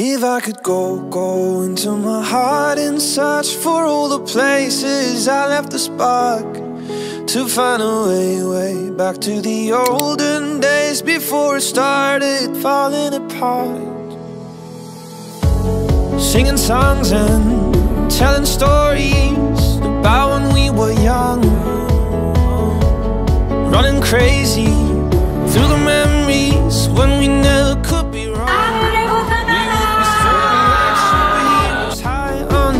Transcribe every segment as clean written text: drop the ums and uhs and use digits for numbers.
If I could go into my heart and search for all the places I left the spark, to find a way back to the olden days before it started falling apart. Singing songs and telling stories about when we were young, running crazy through the memories when we never could be wrong.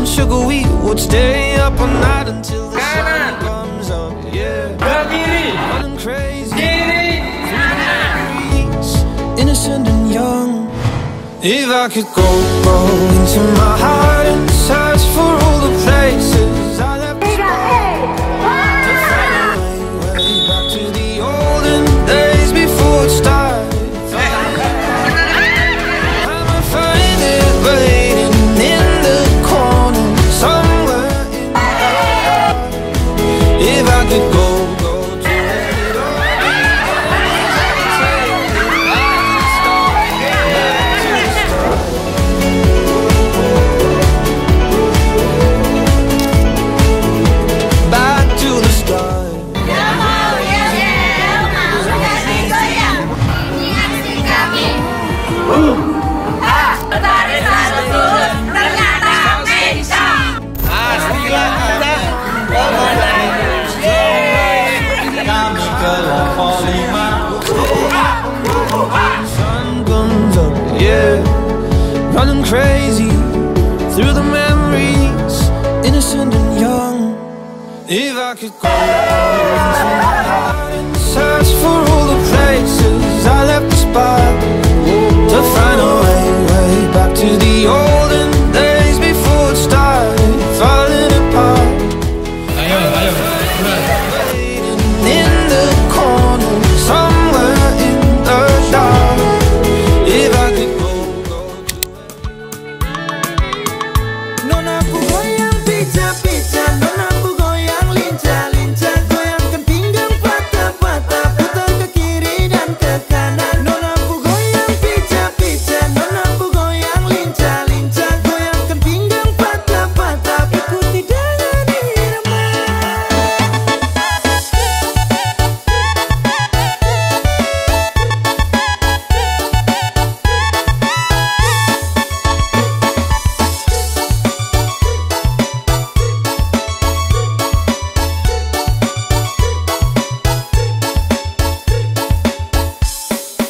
Sugar, we would stay up all night until the sun comes up. Yeah, running crazy through the memories, innocent and young. If I could go into my heart and search for all the places I left behind, to find a way back to the olden days before it started. I'ma find it waiting in the corner somewhere in my heart. If I could go to where it all begins, I could take it, I could start back to the start. Back to the start. Sun comes up, yeah, running crazy through the memories, innocent and young. If I could go into my heart and search for all the places I left the spot, to find a way back to the olden days before it started falling apart. In the corner somewhere in the dark. If I could go Nona aku goyang pica-pica, nona aku goyang lincah-lincah, goyangkan pinggang patah-patah, putar ke kiri dan ke kanan. Nona aku goyang pica-pica, nona aku goyang lincah-lincah, goyangkan pinggang patah-patah, ikuti dengan irama.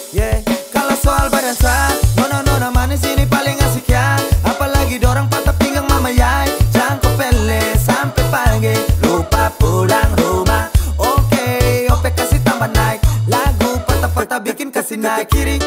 Yeah, kalau soal badan sah, nona manis ini paling asik ya. Apalagi dorang patah pinggang mama yai, jangkau pele sampai pagi, lupa pulang rumah. Oke, ope kasih tambah naik, lagu patah-patah bikin kasih naik. Kiri